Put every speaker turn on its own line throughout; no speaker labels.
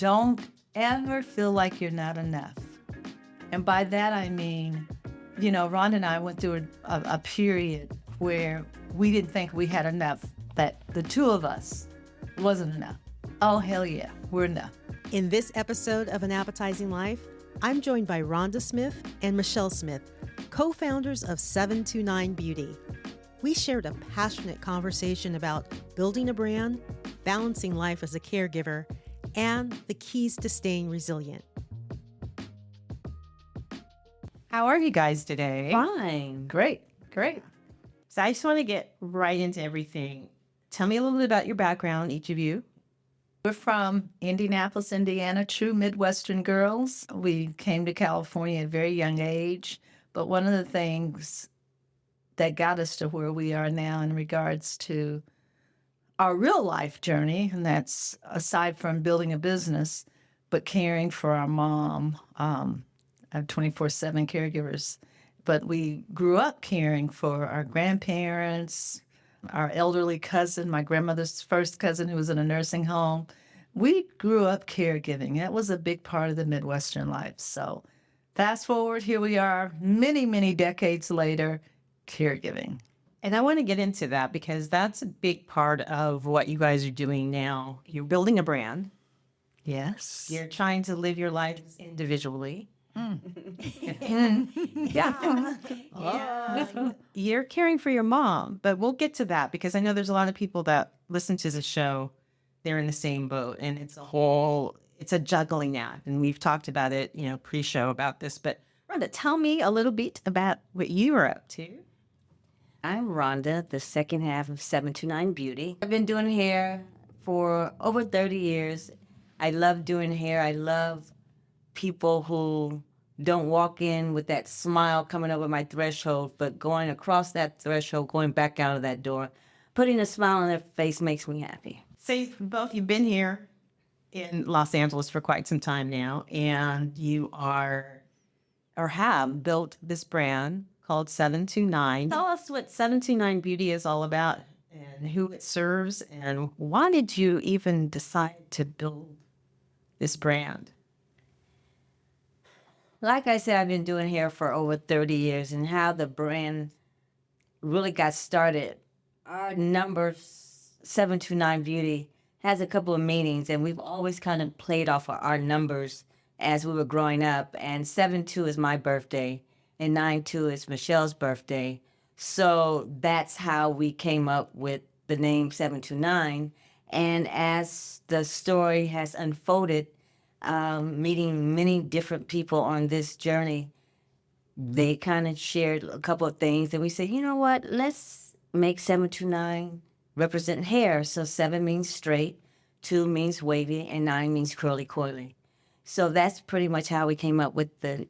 don't ever feel like you're not enough. And by that, I mean, Rhonda and I went through a period where we didn't think we had enough, that the two of us wasn't enough. Oh, hell yeah, we're enough.
In this episode of An Appetizing Life, I'm joined by Rhonda Smith and Michelle Smith, co-founders of 729 Beauty. We shared a passionate conversation about building a brand, balancing life as a caregiver, and the keys to staying resilient.
How are you guys today?
Fine.
Great. So I just want to get right into everything. Tell me a little bit about your background, each of you.
We're from Indianapolis, Indiana, true Midwestern girls. We came to California at a very young age, but one of the things that got us to where we are now in regards to our real life journey, and that's aside from building a business, but caring for our mom. I have 24/7 caregivers, but we grew up caring for our grandparents, our elderly cousin, my grandmother's first cousin who was in a nursing home. We grew up caregiving. That was a big part of the Midwestern life. So fast forward, here we are, many, many decades later, caregiving.
And I want to get into that because that's a big part of what you guys are doing now. You're building a brand.
Yes.
You're trying to live your life individually. Yeah. You're caring for your mom, but we'll get to that because I know there's a lot of people that listen to the show. They're in the same boat, and it's a juggling act. And we've talked about it, pre-show about this. But Rhonda, tell me a little bit about what you are up to.
I'm Rhonda, the second half of 729 Beauty. I've been doing hair for over 30 years. I love doing hair. I love people who don't walk in with that smile coming over my threshold, but going across that threshold, going back out of that door, putting a smile on their face makes me happy.
So both you've been here in Los Angeles for quite some time now, and you have built this brand called 729. Tell us what 729 Beauty is all about and who it serves, and why did you even decide to build this brand?
Like I said, I've been doing hair for over 30 years, and how the brand really got started. Our number 729 Beauty has a couple of meanings, and we've always kind of played off of our numbers as we were growing up. And 7-2 is my birthday, and 9-2 is Michelle's birthday. So that's how we came up with the name 729. And as the story has unfolded, meeting many different people on this journey, they kind of shared a couple of things, and we said, you know what, let's make 729 represent hair. So 7 means straight, 2 means wavy, and 9 means curly coily. So that's pretty much how we came up with the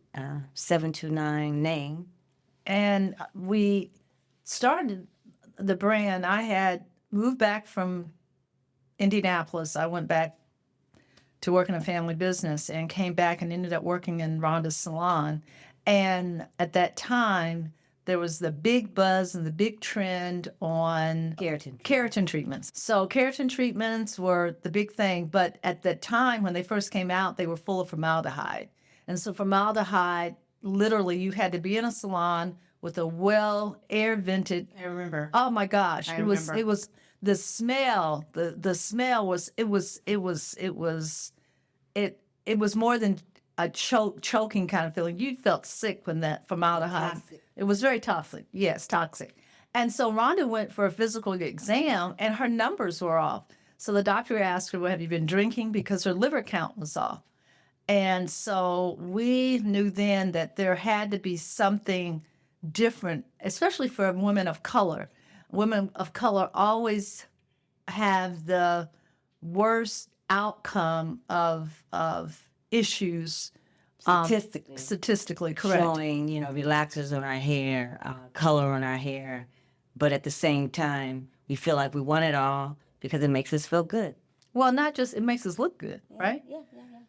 729 name.
And we started the brand. I had moved back from Indianapolis. I went back to work in a family business and came back and ended up working in Rhonda's salon. And at that time, there was the big buzz and the big trend on keratin treatments. So keratin treatments were the big thing. But at the time when they first came out, they were full of formaldehyde. And so formaldehyde, literally, you had to be in a salon with a well air vented.
I remember.
Oh my gosh.
I
It was
remember.
the smell. The smell was it was more than a choking kind of feeling. You felt sick when that formaldehyde.
Toxic.
It was very toxic. Yes, toxic. And so Rhonda went for a physical exam, and her numbers were off. So the doctor asked her, well, have you been drinking? Because her liver count was off. And so we knew then that there had to be something different, especially for women of color. Women of color always have the worst outcome of issues. Statistically, correct.
Showing, relaxers on our hair, color on our hair. But at the same time, we feel like we want it all because it makes us feel good.
Well, not just, it makes us look good, right?
Yeah.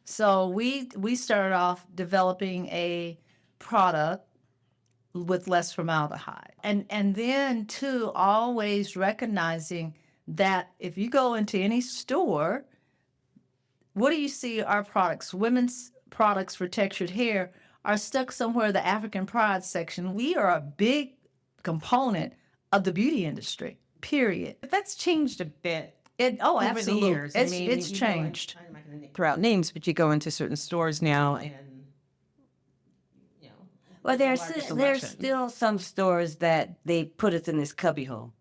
So we started off developing a product with less formaldehyde. And then, too, always recognizing that if you go into any store, what do you see our products, women's products for textured hair, are stuck somewhere in the African pride section? We are a big component of the beauty industry, period.
But that's changed a bit
Oh,
over
absolutely.
the years.
It's
you go in-
changed.
I'm not going to throw out names, but you go into certain stores now and, you know,
Well,
there's a
there's
larger selection.
still some stores that they put us in this cubbyhole.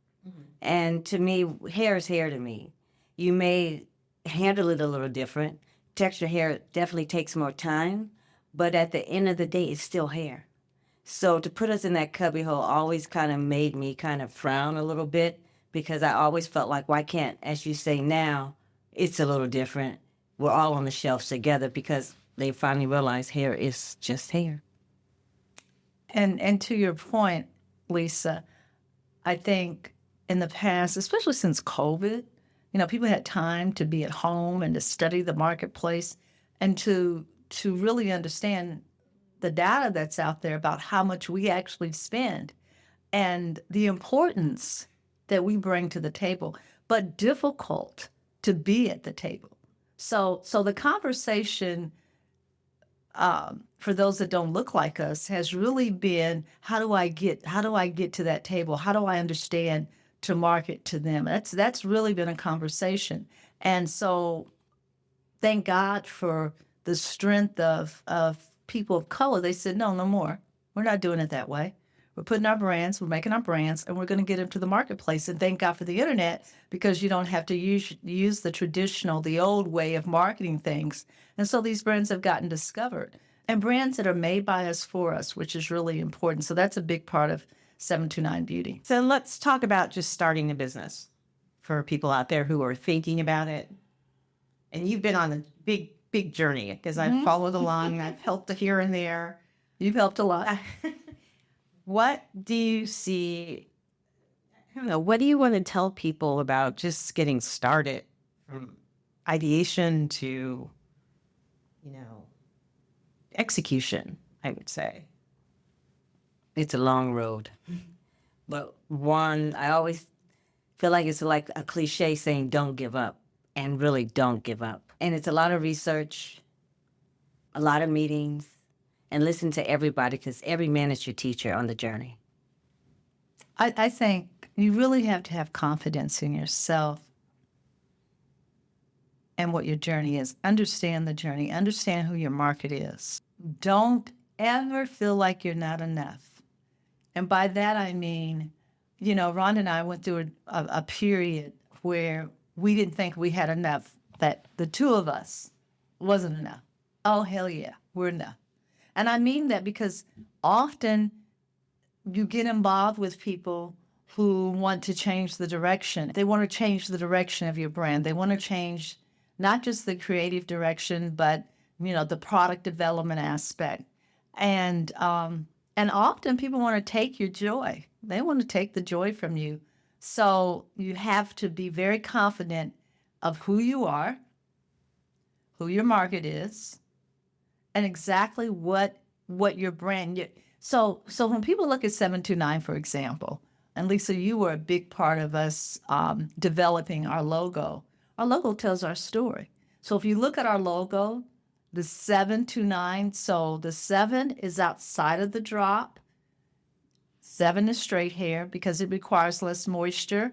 And to me, hair is hair to me. You may handle it a little different. Texture hair definitely takes more time, but at the end of the day, it's still hair. So to put us in that cubbyhole always kind of made me kind of frown a little bit, because I always felt like, why can't, as you say now, it's a little different. We're all on the shelves together, because they finally realized hair is just hair.
And to your point, Lisa, I think in the past, especially since COVID, people had time to be at home and to study the marketplace and to really understand the data that's out there about how much we actually spend and the importance that we bring to the table, but difficult to be at the table. So the conversation, for those that don't look like us, has really been, how do I get to that table? How do I understand to market to them? That's really been a conversation. And so thank God for the strength of people of color. They said, no more. We're not doing it that way. We're putting our brands, we're making our brands, and we're going to get into the marketplace. And thank God for the internet, because you don't have to use the traditional, the old way of marketing things. And so these brands have gotten discovered, and brands that are made by us for us, which is really important. So that's a big part of 729 Beauty.
So let's talk about just starting a business for people out there who are thinking about it. And you've been on a big journey, because I've followed along. I've helped here and there.
You've helped a lot.
What do you see? I don't know. What do you want to tell people about just getting started, from ideation to, execution, I would say?
It's a long road. But one, I always feel like it's like a cliche saying, don't give up, and really don't give up. And it's a lot of research, a lot of meetings, and listen to everybody, because every man is your teacher on the journey.
I think you really have to have confidence in yourself and what your journey is. Understand the journey. Understand who your market is. Don't ever feel like you're not enough. And by that, I mean, Rhonda and I went through a period where we didn't think we had enough, that the two of us wasn't enough. Oh, hell yeah, we're enough. And I mean that because often you get involved with people who want to change the direction. They want to change the direction of your brand. They want to change not just the creative direction, but, the product development aspect. And often people want to take your joy. They want to take the joy from you. So you have to be very confident of who you are, who your market is, and exactly what your brand. So when people look at 729, for example, and Lisa, you were a big part of us developing our logo. Our logo tells our story. So if you look at our logo, the 729, so the 7 is outside of the drop. 7 is straight hair because it requires less moisture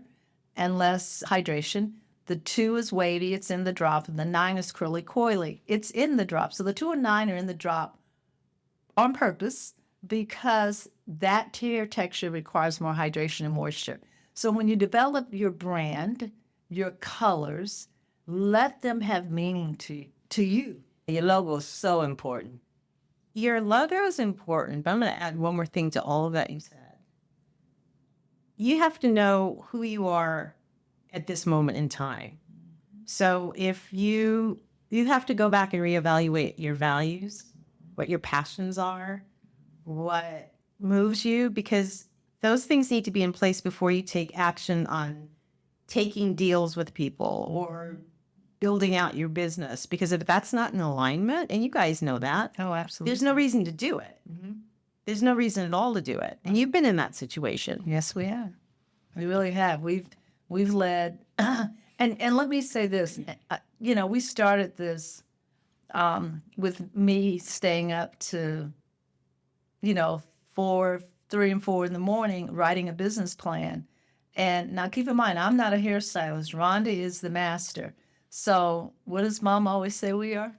and less hydration. The 2 is wavy, it's in the drop, and the 9 is curly coily. It's in the drop. So the 2 and 9 are in the drop on purpose, because that hair texture requires more hydration and moisture. So when you develop your brand, your colors, let them have meaning to you.
Your logo is so important.
Your logo is important, but I'm going to add one more thing to all of that you said. You have to know who you are at this moment in time. So if you have to go back and reevaluate your values, what your passions are, what moves you, because those things need to be in place before you take action on taking deals with people or building out your business. Because if that's not in alignment, and you guys know that,
Oh, absolutely.
there's no reason to do it. There's no reason at all to do it. And you've been in that situation.
Yes, we have. We really have. We've led, And let me say this, you know, we started this with me staying up to, you know, 3 and 4 in the morning writing a business plan. And now keep in mind, I'm not a hairstylist. Rhonda is the master. So what does Mom always say we are?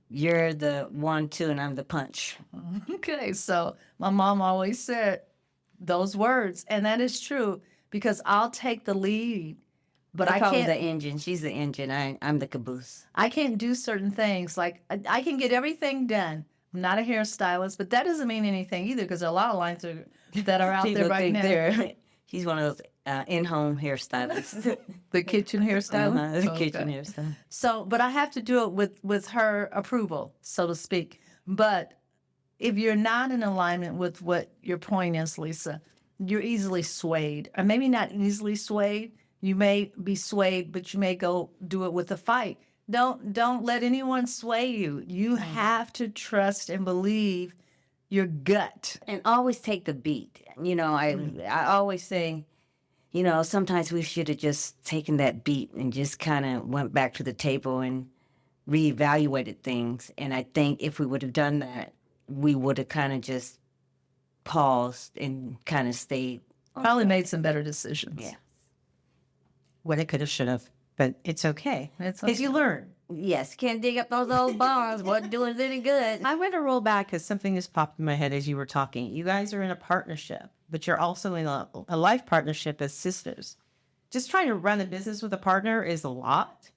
You're the 1-2, and I'm the punch.
Okay, so my mom always said those words, and that is true because I'll take the lead, but I
call her
can't.
the engine. She's the engine. I'm the caboose.
I can't do certain things. Like I can get everything done. I'm not a hairstylist, but that doesn't mean anything either because there are a lot of lines that are out there
People
right
think
now.
she's one of those in-home hairstylists.
The kitchen hairstylist.
The kitchen
Okay.
hairstylist.
So, but I have to do it with her approval, so to speak. But if you're not in alignment with what your point is, Lisa, you're easily swayed, or maybe not easily swayed. You may be swayed, but you may go do it with a fight. Don't let anyone sway you. You have to trust and believe your gut.
And always take the beat. You know, I always say, you know, sometimes we should have just taken that beat and just kind of went back to the table and reevaluated things. And I think if we would have done that, we would have kind of just paused and kind of stayed.
Probably made some better decisions.
Yeah.
What it could have, should have, but it's okay.
It's
If you learn.
Yes, can't dig up those old barns. Wasn't doing any good.
I want to roll back because something just popped in my head as you were talking. You guys are in a partnership, but you're also in a life partnership as sisters. Just trying to run a business with a partner is a lot.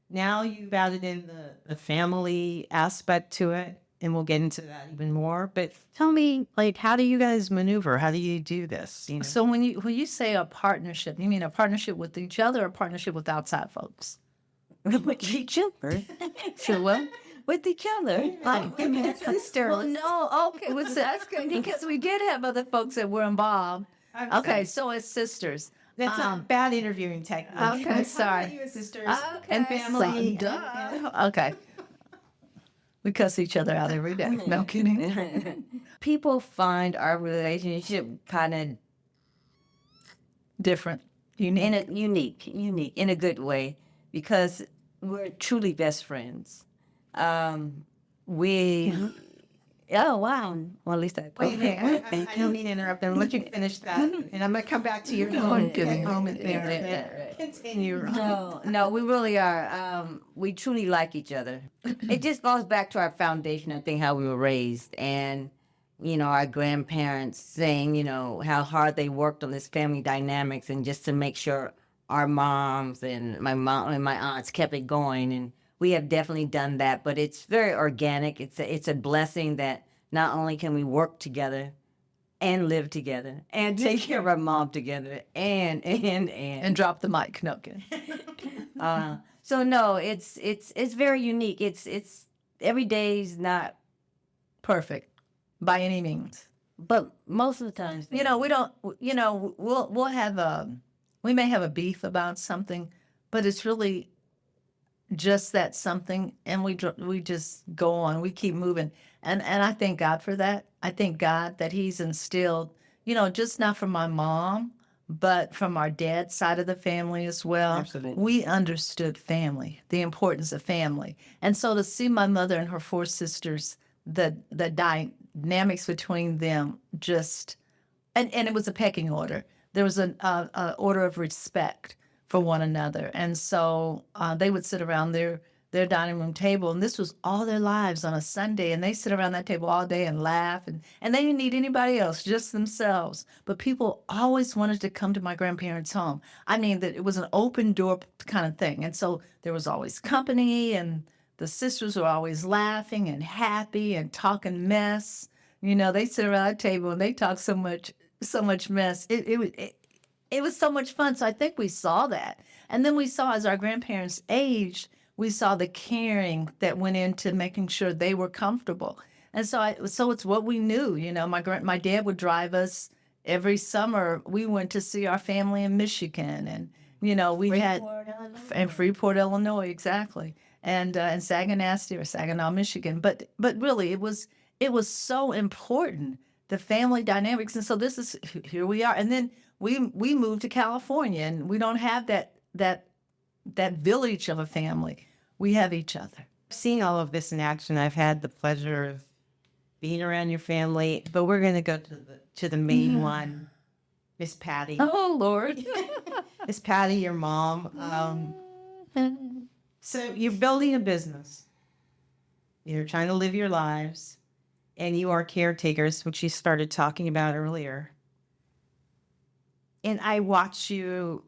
Now you've added in the family aspect to it, and we'll get into that even more. But tell me, like, how do you guys maneuver? How do you do this? You know?
So when you say a partnership, you mean a partnership with each other or a partnership with outside folks?
With each other.
Sure, what?
With each other. Like sister.
Well, no, okay, well, so that's good because we did have other folks that were involved. Okay, so it's sisters.
That's a bad interviewing technique.
Okay, sorry.
You as sisters
And
family.
Okay. We cuss each other out every day. No kidding.
People find our relationship kind of
Different. Unique.
unique in a good way because we're truly best friends. We. Oh wow! Well, at least I.
Wait a minute. I don't mean to interrupt them. Let you finish that, and I'm going to come back to your moment there. Continue.
No, we really are. We truly like each other. It just goes back to our foundation, I think, how we were raised. And, you know, our grandparents saying, you know, how hard they worked on this family dynamics and just to make sure our moms and my mom and my aunts kept it going. And we have definitely done that, but it's very organic. It's a blessing that not only can we work together and live together and take care of our mom together
And drop the mic. No kidding.
So no, it's very unique. It's every day's not,
Perfect. By any means.
but most of the times,
You know, we don't, you know, we'll have we may have a beef about something, but it's really just that something, and we just go on. We keep moving, and I thank God for that. I thank God that He's instilled, you know, just not from my mom, but from our dad's side of the family as well.
Absolutely.
We understood family, the importance of family, and so to see my mother and her 4 sisters, the dynamics between them, just and it was a pecking order. There was an order of respect for one another. And so they would sit around their dining room table, and this was all their lives on a Sunday, and they sit around that table all day and laugh, and they didn't need anybody else, just themselves. But people always wanted to come to my grandparents' home. I mean, that it was an open door kind of thing. And so there was always company, and the sisters were always laughing and happy and talking mess. You know, they sit around that table and they talk so much mess. It was so much fun. So I think we saw that. And then we saw as our grandparents aged, we saw the caring that went into making sure they were comfortable. And so it's what we knew. You know, my dad would drive us every summer. We went to see our family in Michigan, and you know we had in Freeport, Illinois, exactly, and Saginaw, Michigan. But really, it was so important, the family dynamics. And so this is here we are, and then we moved to California, and we don't have that that village of a family. We have each other.
Seeing all of this in action, I've had the pleasure of being around your family, but we're going to go to the main one, Miss Patty.
Oh, Lord.
Miss Patty, your mom. So you're building a business. You're trying to live your lives, and you are caretakers, which you started talking about earlier. And I watched you.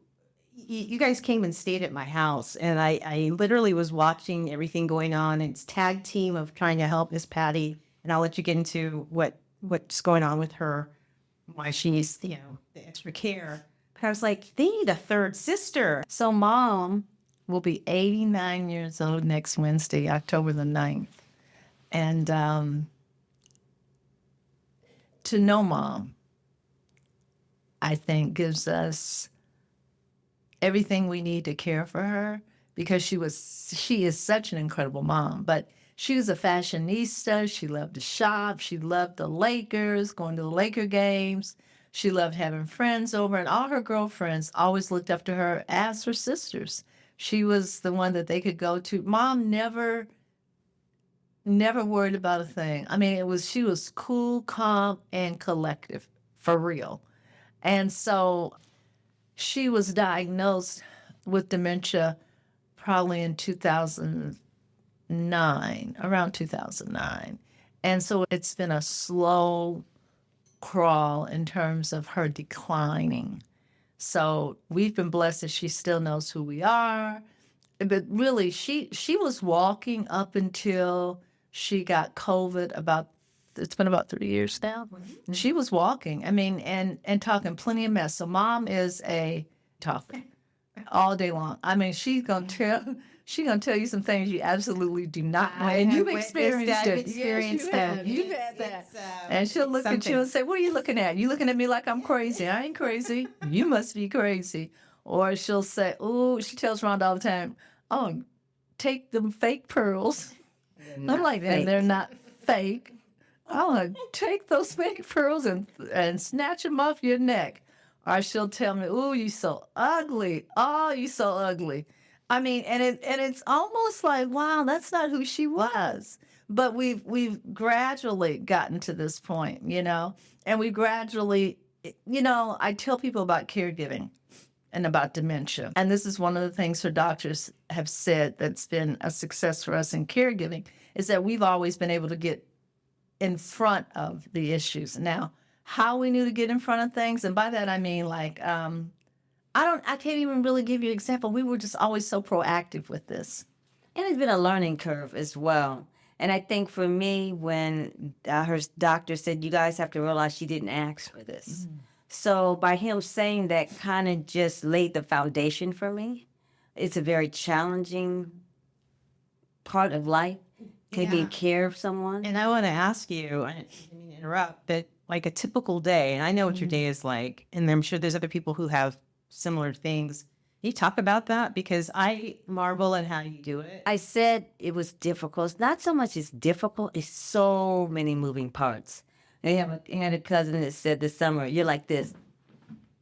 You guys came and stayed at my house, and I literally was watching everything going on. It's tag team of trying to help Miss Patty, and I'll let you get into what's going on with her, why she needs, the extra care. But I was like, they need a third sister.
So Mom will be 89 years old next Wednesday, October the 9th. And to know Mom, I think, gives us everything we need to care for her, because she is such an incredible mom. But she was a fashionista. She loved to shop. She loved the Lakers, going to the Laker games. She loved having friends over, and all her girlfriends always looked up to her as her sisters. She was the one that they could go to. Mom never worried about a thing. I mean, she was cool, calm, and collective, for real. And so she was diagnosed with dementia probably in 2009, around 2009. And so it's been a slow crawl in terms of her declining. So we've been blessed that she still knows who we are. But really, she was walking up until she got COVID. It's been about 3 years now. She was walking, I mean, and talking plenty of mess. So Mom is a talker all day long. I mean, she's gonna tell you some things you absolutely do not know. And you've experienced it.
Experienced that.
You've had that. And she'll look at you and say, "What are you looking at? You looking at me like I'm crazy? I ain't crazy. You must be crazy." Or she'll say, "Oh," she tells Rhonda all the time, "Oh, take them fake pearls." I'm like, and they're not fake. Oh, take those fake pearls and snatch them off your neck. Or she'll tell me, "Oh, you so ugly. Oh, you so ugly." I mean, and it's almost like, wow, that's not who she was. But we've gradually gotten to this point, and we gradually, I tell people about caregiving and about dementia. And this is one of the things her doctors have said that's been a success for us in caregiving, is that we've always been able to get in front of the issues. Now, how we knew to get in front of things, and by that I mean like, I can't even really give you an example. We were just always so proactive with this.
And it's been a learning curve as well. And I think for me, when her doctor said, "You guys have to realize she didn't ask for this." So by him saying that, kind of just laid the foundation for me. It's a very challenging part of life, taking care of someone.
And I want to ask you, I didn't mean to interrupt, but like a typical day, and I know what your day is like, and I'm sure there's other people who have similar things. Can you talk about that? Because I marvel at how you do it.
I said it was difficult. It's not so much it's difficult, it's so many moving parts. I had a cousin that said this summer, "You're like this."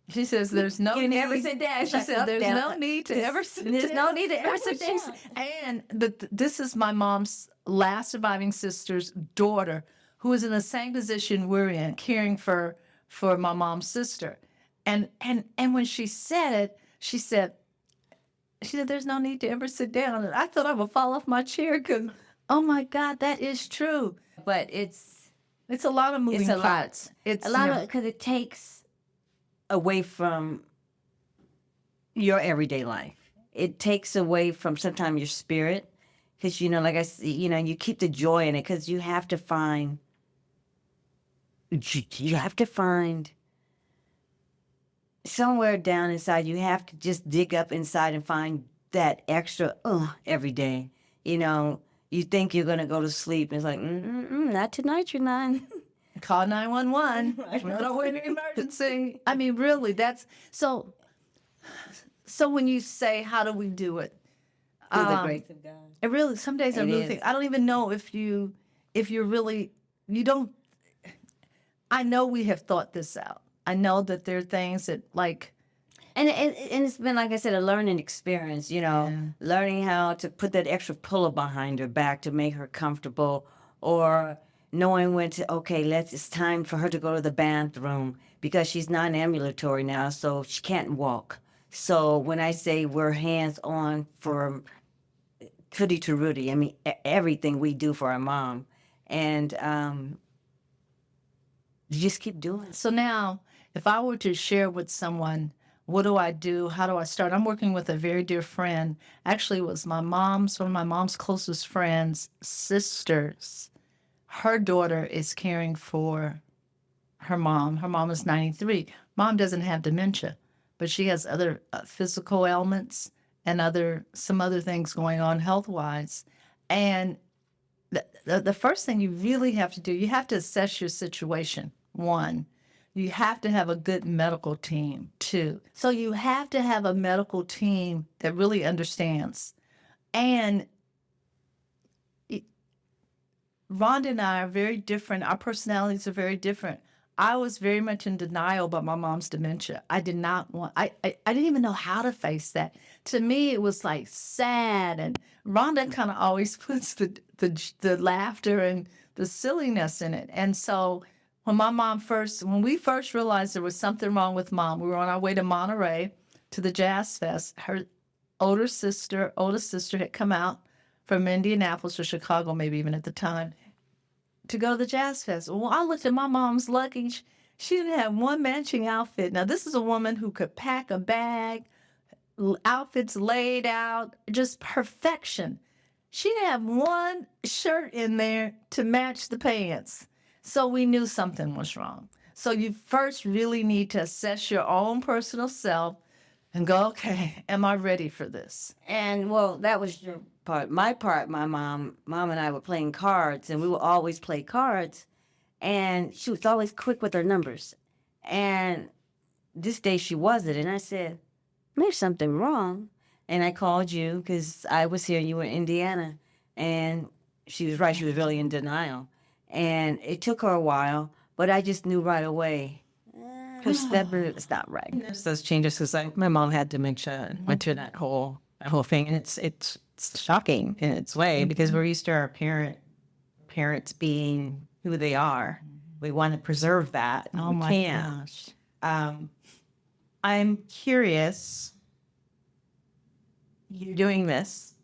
She says, "There's no
You
need."
never sit down.
She said, "There's no need to ever sit down."
There's no need to ever sit down.
And this is my mom's last surviving sister's daughter, who is in the same position we're in, caring for my mom's sister. And when she said it, she said, "There's no need to ever sit down." And I thought I would fall off my chair because, oh my God, that is true.
But it's
a lot of moving
a lot.
parts. It's
a lot of, because it takes away from your everyday life. It takes away from sometimes your spirit, because like I said, you keep the joy in it, because you have to find somewhere down inside. You have to just dig up inside and find that extra every day. You think you're gonna go to sleep, and it's like, not tonight, you're not.
Call 911. Run away in an emergency. I mean, really, that's so. So when you say, "How do we do it?"
Through the grace of God.
It really, some days I really think, I don't even know if you're really, you don't. I know we have thought this out. I know that there are things that, like,
And it's been, like I said, a learning experience, learning how to put that extra pillow behind her back to make her comfortable, or knowing when to, okay, it's time for her to go to the bathroom because she's non-ambulatory now, so she can't walk. So when I say we're hands-on for Tootie to Rudy, I mean, everything we do for our mom. And you just keep doing it.
So now, if I were to share with someone, what do I do? How do I start? I'm working with a very dear friend. Actually, it was one of my mom's closest friends' sisters. Her daughter is caring for her mom. Her mom is 93. Mom doesn't have dementia, but she has other physical ailments and some other things going on health-wise. And the first thing you really have to do, you have to assess your situation. One, you have to have a good medical team. Two, so you have to have a medical team that really understands. And Rhonda and I are very different. Our personalities are very different. I was very much in denial about my mom's dementia. I did not want, I didn't even know how to face that. To me, it was like sad. And Rhonda kind of always puts the laughter and the silliness in it. And so when when we first realized there was something wrong with mom, we were on our way to Monterey to the Jazz Fest. Her oldest sister had come out from Indianapolis or Chicago, maybe even at the time, to go to the Jazz Fest. Well, I looked at my mom's luggage. She didn't have one matching outfit. Now, this is a woman who could pack a bag, outfits laid out, just perfection. She didn't have one shirt in there to match the pants. So we knew something was wrong. So you first really need to assess your own personal self and go, okay, am I ready for this?
And well, that was your part. My part, my mom and I were playing cards, and we would always play cards. And she was always quick with her numbers. And this day she wasn't. And I said, there's something wrong. And I called you because I was here, you were in Indiana. And she was right. She was really in denial. And it took her a while, but I just knew right away. Her step is not right.
There's those changes because my mom had dementia and went through that whole thing, and it's shocking in its way because we're used to our parents being who they are. We want to preserve that. And
Oh
we
my
can't.
gosh.
I'm curious. You're doing this,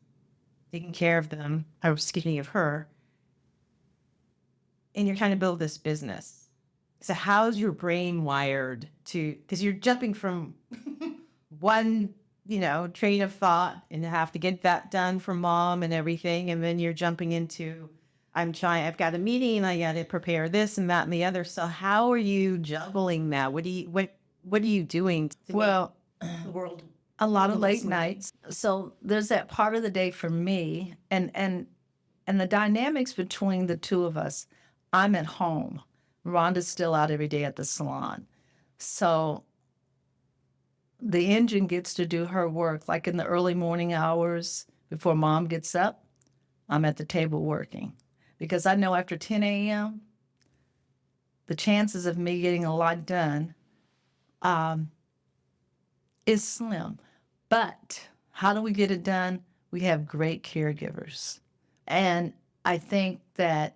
taking care of them. I was speaking of her, and you're trying to build this business. So how's your brain wired to, because you're jumping from one, train of thought and have to get that done for mom and everything. And then you're jumping into, I've got a meeting, I got to prepare this and that and the other. So how are you juggling that? What are you doing?
Well,
The world.
a lot of late nights. So there's that part of the day for me and the dynamics between the two of us. I'm at home. Rhonda's still out every day at the salon. So the engine gets to do her work. Like in the early morning hours before mom gets up, I'm at the table working. Because I know after 10 a.m., the chances of me getting a lot done is slim. But how do we get it done? We have great caregivers. And I think that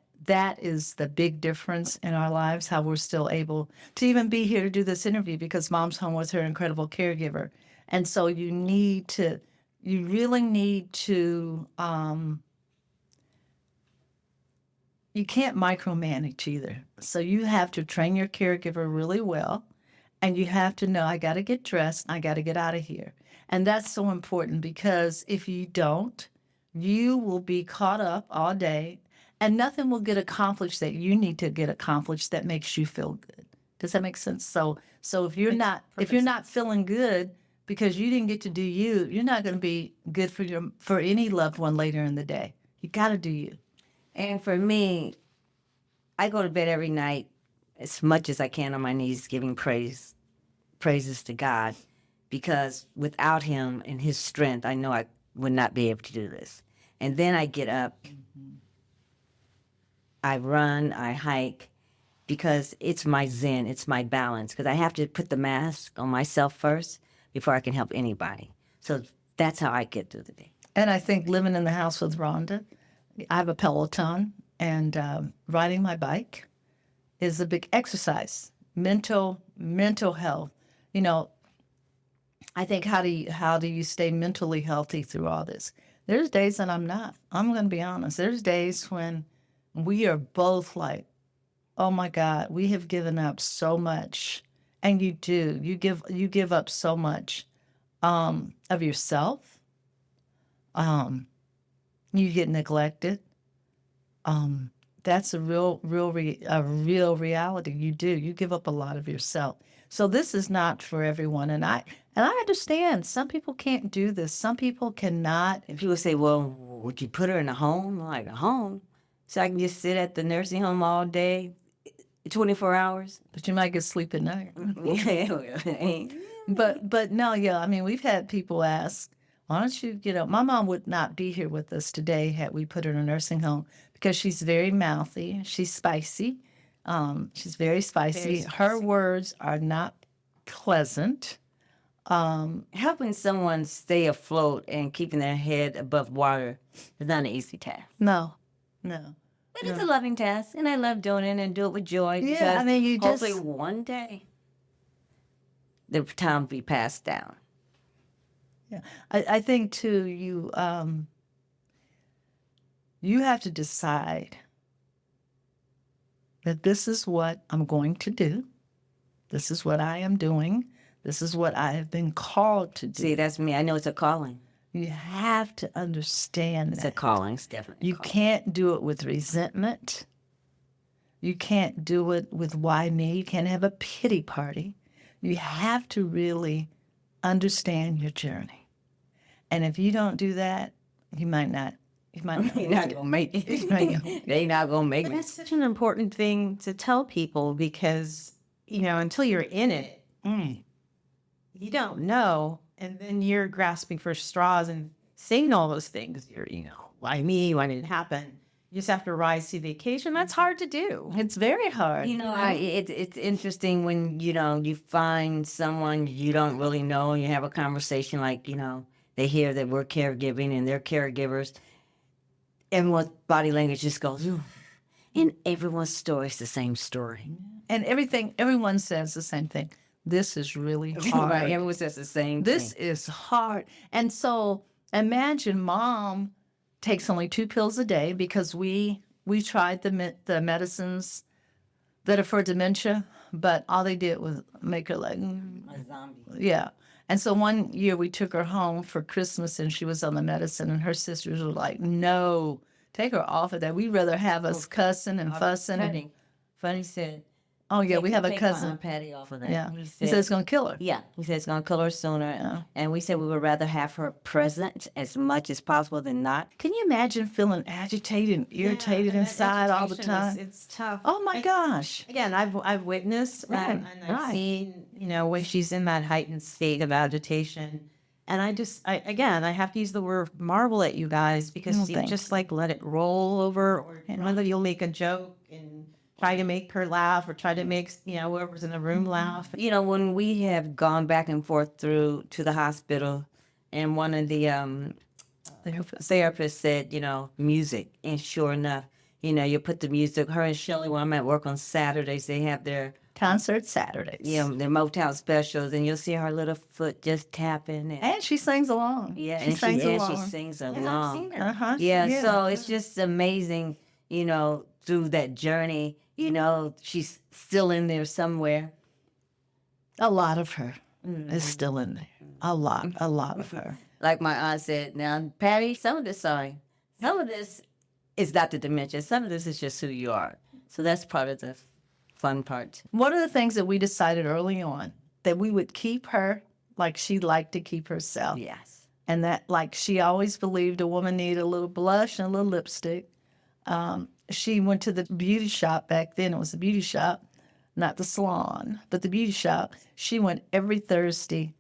is the big difference in our lives, how we're still able to even be here to do this interview because mom's home with her incredible caregiver. And so you really need to, you can't micromanage either. So you have to train your caregiver really well. And you have to know, I got to get dressed, I got to get out of here. And that's so important because if you don't, you will be caught up all day and nothing will get accomplished that you need to get accomplished that makes you feel good. Does that make sense? So if you're not feeling good because you didn't get to do you, you're not going to be good for any loved one later in the day. You got to do you.
And for me, I go to bed every night as much as I can on my knees, giving praises to God, because without him and his strength, I know I would not be able to do this. And then I get up, I run, I hike, because it's my zen, it's my balance, because I have to put the mask on myself first before I can help anybody. So that's how I get through the day.
And I think living in the house with Rhonda, I have a Peloton, and riding my bike is a big exercise. Mental health. You know, I think how do you stay mentally healthy through all this? There's days that I'm not. I'm going to be honest. There's days when we are both like, oh my God, we have given up so much, and you do. You give up so much of yourself. You get neglected. That's a real reality. You do. You give up a lot of yourself. So this is not for everyone, and I understand some people can't do this. Some people cannot.
And people say, well, would you put her in a home? I'm like, a home? So I can just sit at the nursing home all day, 24 hours?
But you might get sleep at night.
Yeah.
But no, yeah. I mean, we've had people ask, why don't you, my mom would not be here with us today had we put her in a nursing home because she's very mouthy. She's spicy. She's very spicy. Her words are not pleasant.
Helping someone stay afloat and keeping their head above water is not an easy task.
No.
But it's a loving task, and I love doing it and do it with joy.
Yeah,
because
I mean,
hopefully one day the baton will be passed down.
Yeah, I think too. You have to decide that this is what I'm going to do. This is what I am doing. This is what I have been called to do.
See, that's me. I know it's a calling.
You have to understand
It's
that.
a calling. It's definitely.
You can't do it with resentment. You can't do it with why me. You can't have a pity party. You have to really understand your journey. And if you don't do that, you might not.
You're not gonna make it. They're not gonna make
But
it.
that's such an important thing to tell people because, until you're in it, you don't know. And then you're grasping for straws and saying all those things. You're, why me? Why did it happen? You just have to rise to the occasion. That's hard to do.
It's very hard.
It's interesting when, you find someone you don't really know and you have a conversation like, they hear that we're caregiving and they're caregivers. Everyone's body language just goes, ooh. And everyone's story is the same story.
And everyone says the same thing. This is really hard.
Right, everyone says the same
This
thing.
is hard. And so imagine mom takes only 2 pills a day because we tried the medicines that are for dementia, but all they did was make her like,
A zombie.
yeah. And so one year we took her home for Christmas and she was on the medicine and her sisters were like, no, take her off of that. We'd rather have us cussing and fussing. And,
Funny said,
oh, yeah, we have a
take
cousin.
Aunt Patty off of that.
Yeah.
He
He
said,
said it's going to kill her.
yeah, he said it's going to kill her sooner.
Yeah.
And we said we would rather have her present as much as possible than not.
Can you imagine feeling agitated and irritated inside all the time?
It's tough.
Oh, my gosh.
Again, I've witnessed and I've
right.
seen, when she's in that heightened state of agitation. And I have to use the word marvel at you guys because
No,
you
thanks.
just let it roll over or whether you'll make a joke and try to make her laugh or try to make, whoever's in the room laugh.
When we have gone back and forth through to the hospital and one of the therapists said, music. And sure enough, you put the music, her and Shelley, when I'm at work on Saturdays, they have their
Concert Saturdays.
their Motown specials, and you'll see her little foot just tapping.
And she sings along.
Yeah,
she
and
sings
she
along.
sings
And I've
along.
seen her.
Uh-huh.
Yeah, so it's just amazing, through that journey, she's still in there somewhere.
A lot of her is still in there. A lot of her.
Like my aunt said, now, Patty, some of this is not the dementia. Some of this is just who you are. So that's part of the fun part.
One of the things that we decided early on, that we would keep her like she liked to keep herself.
Yes.
And that, like, she always believed a woman needed a little blush and a little lipstick. She went to the beauty shop back then. It was a beauty shop, not the salon, but the beauty shop. She went every Thursday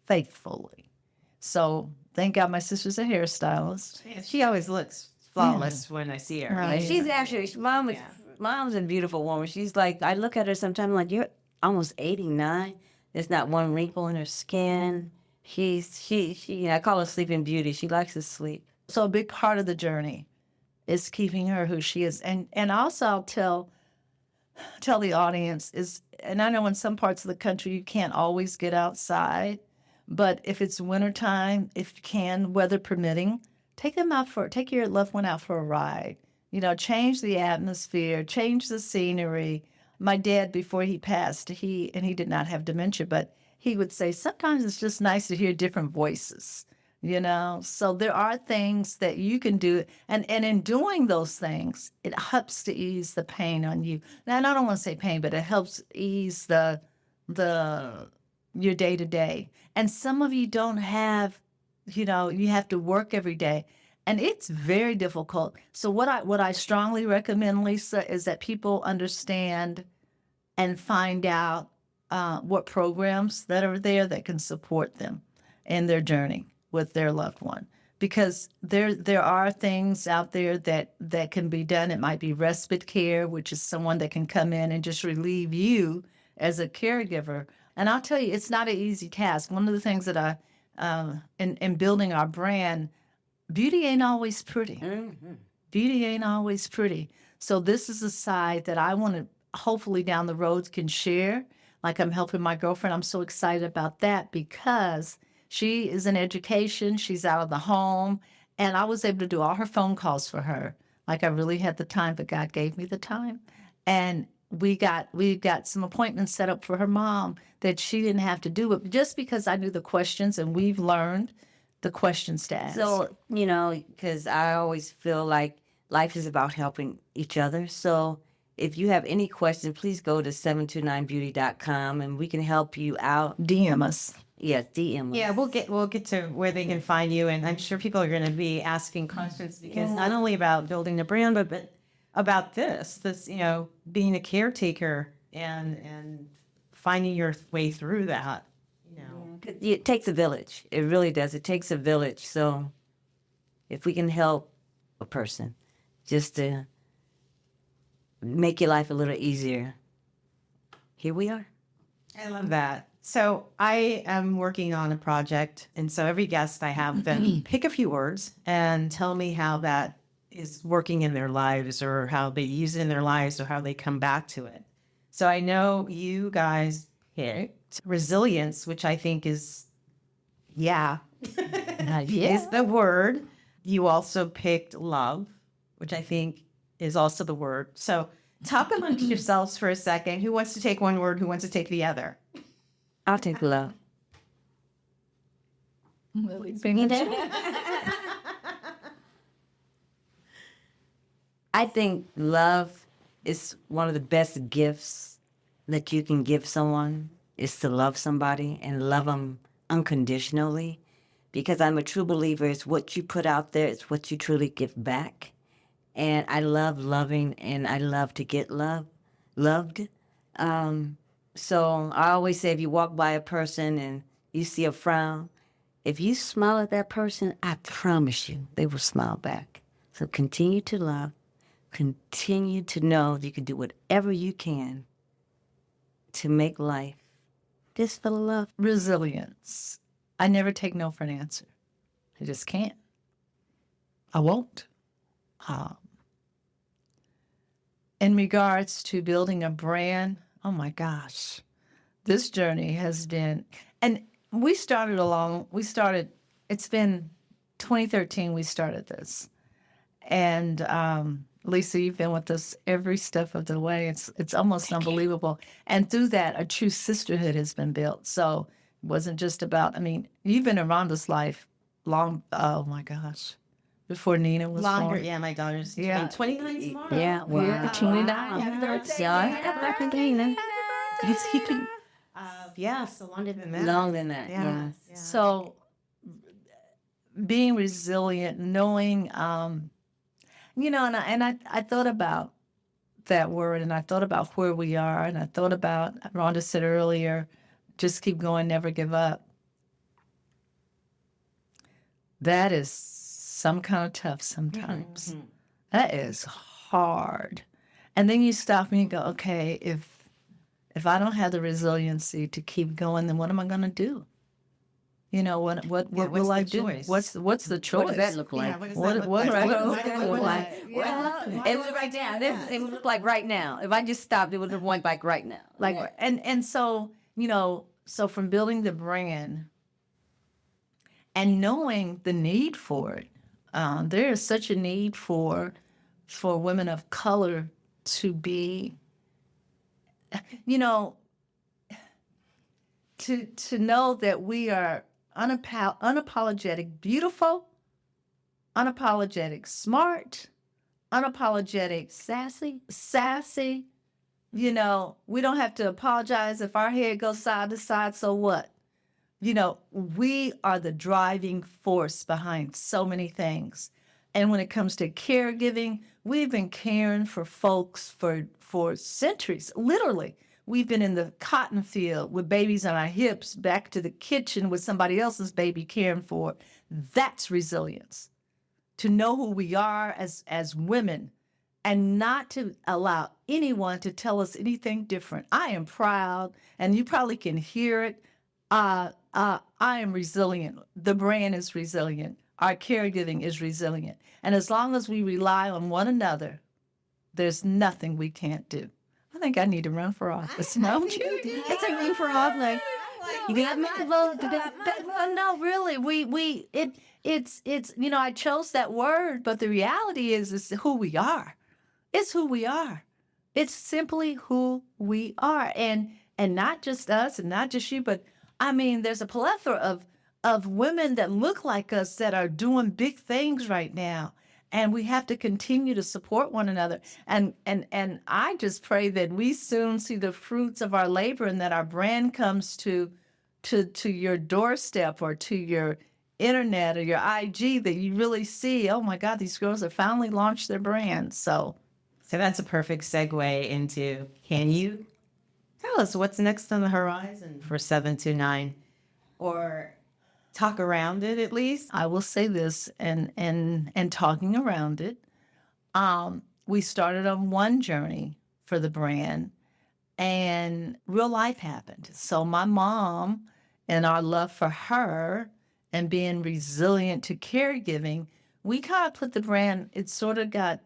faithfully. So thank God my sister's a hairstylist.
Yeah, she always looks flawless when I see her.
Right.
She's actually, mom's a beautiful woman. She's like, I look at her sometimes like, you're almost 89. There's not one wrinkle in her skin. I call her Sleeping Beauty. She likes to sleep.
So a big part of the journey is keeping her who she is. And also I'll tell the audience is, and I know in some parts of the country you can't always get outside, but if it's wintertime, if you can, weather permitting, take your loved one out for a ride. Change the atmosphere, change the scenery. My dad, before he passed, he did not have dementia, but he would say, sometimes it's just nice to hear different voices, So there are things that you can do. And in doing those things, it helps to ease the pain on you. Now, and I don't want to say pain, but it helps ease your day to day. And some of you don't have, you have to work every day. And it's very difficult. So what I strongly recommend, Lisa, is that people understand and find out what programs that are there that can support them in their journey with their loved one. Because there are things out there that can be done. It might be respite care, which is someone that can come in and just relieve you as a caregiver. And I'll tell you, it's not an easy task. One of the things that in building our brand, beauty ain't always pretty.
Mm-hmm.
Beauty ain't always pretty. So this is a side that I want to hopefully down the road can share. Like I'm helping my girlfriend. I'm so excited about that because she is in education. She's out of the home. And I was able to do all her phone calls for her. Like I really had the time, but God gave me the time. And we got some appointments set up for her mom that she didn't have to do it just because I knew the questions and we've learned the questions to ask.
So, because I always feel like life is about helping each other. So if you have any questions, please go to 729beauty.com and we can help you out.
DM us.
Yes, DM us.
Yeah, we'll get to where they can find you, and I'm sure people are going to be asking questions because not only about building the brand, but about this, being a caretaker and finding your way through that.
It takes a village. It really does. It takes a village. So if we can help a person just to make your life a little easier, here we are.
I love that. So I am working on a project, and so every guest I have them pick a few words and tell me how that is working in their lives or how they use it in their lives or how they come back to it. So I know you guys picked resilience, which I think is, is the word. You also picked love, which I think is also the word. So talk amongst yourselves for a second. Who wants to take one word? Who wants to take the other?
I'll take love. I think love is one of the best gifts that you can give someone, is to love somebody and love them unconditionally. Because I'm a true believer, it's what you put out there, it's what you truly give back. And I love loving, and I love to get loved. So I always say, if you walk by a person and you see a frown, if you smile at that person, I promise you they will smile back. So continue to love, continue to know you can do whatever you can to make life just full of love.
Resilience. I never take no for an answer. I just can't. I won't. In regards to building a brand, oh my gosh, this journey has been, and it's been 2013 we started this. And Lisa, you've been with us every step of the way. It's almost unbelievable. And through that, a true sisterhood has been built. So it wasn't just about, you've been in Rhonda's life long, oh my gosh, before Nina was
Longer,
born.
yeah, my daughter's
29
tomorrow.
Yeah, wow.
Yeah, 29.
So longer than that.
Longer than that,
Yeah.
yeah.
So being resilient, knowing, and I thought about that word, and I thought about where we are, and I thought about, Rhonda said earlier, just keep going, never give up. That is some kind of tough sometimes. That is hard. And then you stop and you go, okay, If I don't have the resiliency to keep going, then what am I going to do? You know, what
what's
will I
the
do?
choice?
What's the choice?
What does that look like?
Yeah, what does
What-
that look
what-
like?
what-
What
what-
does that
what-
look like?
Well, it would right now. It would look like right now. If I just stopped, it would look like right now.
Like, and so, you know, so from building the brand and knowing the need for it, there is such a need for women of color to be, you know, to know that we are unapologetic beautiful, unapologetic smart, unapologetic sassy. You know, we don't have to apologize if our head goes side to side, so what? You know, we are the driving force behind so many things. And when it comes to caregiving, we've been caring for folks for centuries, literally. We've been in the cotton field with babies on our hips, back to the kitchen with somebody else's baby caring for. That's resilience. To know who we are as women and not to allow anyone to tell us anything different. I am proud, and you probably can hear it. I am resilient. The brand is resilient. Our caregiving is resilient. And as long as we rely on one another, there's nothing we can't do. I think I need to run for office. No,
It's a ring for office. You got my vote.
well, no, really, it's you know, I chose that word, but the reality is who we are. It's who we are. It's simply who we are, and not just us, and not just you, but I mean, there's a plethora of women that look like us that are doing big things right now, and we have to continue to support one another. And I just pray that we soon see the fruits of our labor, and that our brand comes to your doorstep or to your internet or your IG, that you really see, oh my God, these girls have finally launched their brand. So
that's a perfect segue into, can you tell us what's next on the horizon for 729, or talk around it at least?
I will say this, and talking around it, we started on one journey for the brand, and real life happened. So my mom and our love for her and being resilient to caregiving, we kind of put the brand, it sort of got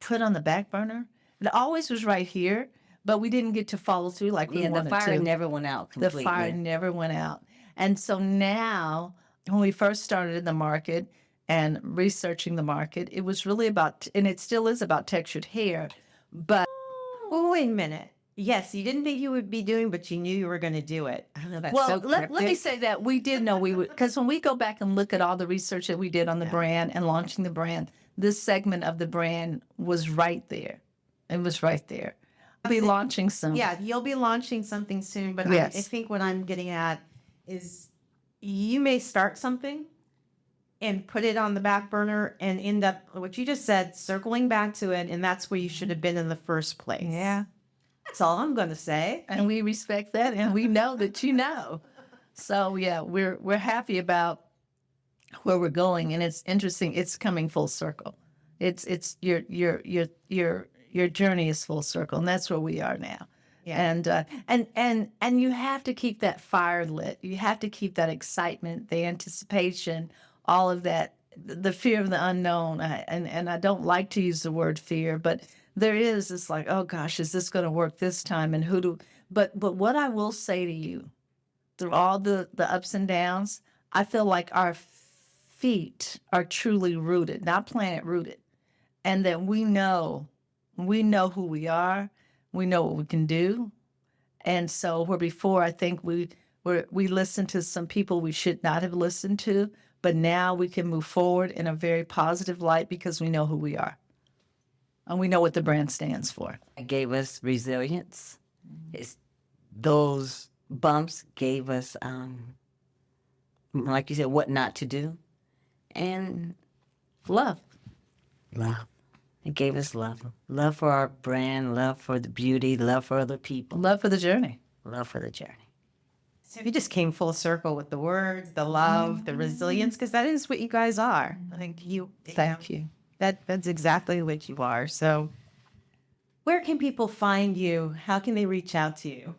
put on the back burner. It always was right here, but we didn't get to follow through like we wanted
the fire
to.
never went out completely.
The fire never went out. And so now, when we first started in the market and researching the market, it was really about, and it still is about textured hair. But
Well, wait a minute. Yes, you didn't think you would be doing, but you knew you were going to do it. I know that's
well,
so
let me
cryptic.
say that we did know we would, because when we go back and look at all the research that we did on the brand and launching the brand, this segment of the brand was right there. It was right there. I'll be launching some.
Yeah, you'll be launching something soon, but
Yes.
I think what I'm getting at is you may start something and put it on the back burner and end up, what you just said, circling back to it, and that's where you should have been in the first place.
Yeah.
That's all I'm going to say.
And we respect that, and we know that you know. So yeah, we're happy about where we're going, and it's interesting. It's coming full circle. It's your journey is full circle, and that's where we are now.
Yeah.
And you have to keep that fire lit. You have to keep that excitement, the anticipation, all of that, the fear of the unknown. And I don't like to use the word fear, but there is. It's like, oh gosh, is this going to work this time? And but what I will say to you, through all the ups and downs, I feel like our feet are truly rooted, not planet rooted, and that we know who we are, we know what we can do. And so where before I think we listened to some people we should not have listened to, but now we can move forward in a very positive light because we know who we are. And we know what the brand stands for.
It gave us resilience. Those bumps gave us, like you said, what not to do. And
Love.
love. It gave us love. Love for our brand, love for the beauty, love for other people,
Love for the journey.
love for the journey.
So you just came full circle with the words, the love, the resilience, because that is what you guys are. I think
Thank you.
that's exactly what you are. So where can people find you? How can they reach out to you?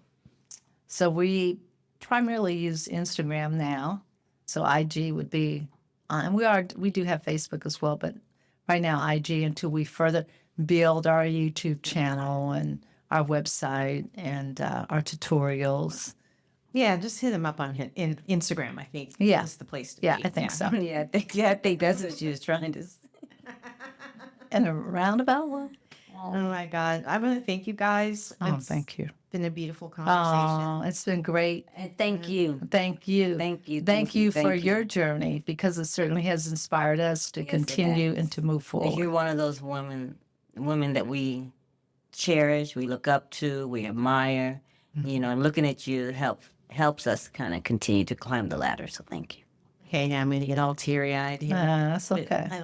So we primarily use Instagram now. So IG would be, and we do have Facebook as well, but right now IG until we further build our YouTube channel and our website and our tutorials.
Yeah, just hit him up on in Instagram, I think.
Yeah.
Is the place to
Yeah,
be.
I think so.
Yeah, I think that's what she was trying to say.
In a roundabout way.
Oh my God. I want to thank you guys.
Oh,
It's
thank you.
been a beautiful conversation.
Oh, it's been great.
And thank you.
Thank you.
Thank you,
Thank
thank you,
you for
thank you.
your journey because it certainly has inspired us to
Yes, it
continue
has.
and to move forward.
You're one of those women that we cherish, we look up to, we admire. You know, and looking at you helps us kind of continue to climb the ladder. So thank you.
Okay, now I'm going to get all teary-eyed here.
That's
But
okay.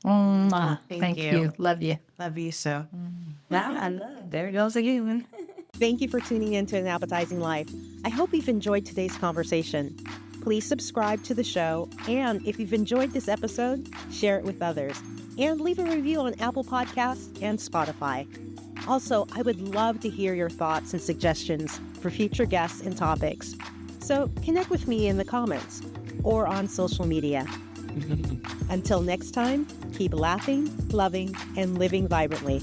Thank
Thank
you.
you. Love you.
love you so.
Now I love. There it goes again.
Thank you for tuning in to An Appetizing Life. I hope you've enjoyed today's conversation. Please subscribe to the show, and if you've enjoyed this episode, share it with others. And leave a review on Apple Podcasts and Spotify. Also, I would love to hear your thoughts and suggestions for future guests and topics. So connect with me in the comments or on social media. Until next time, keep laughing, loving, and living vibrantly.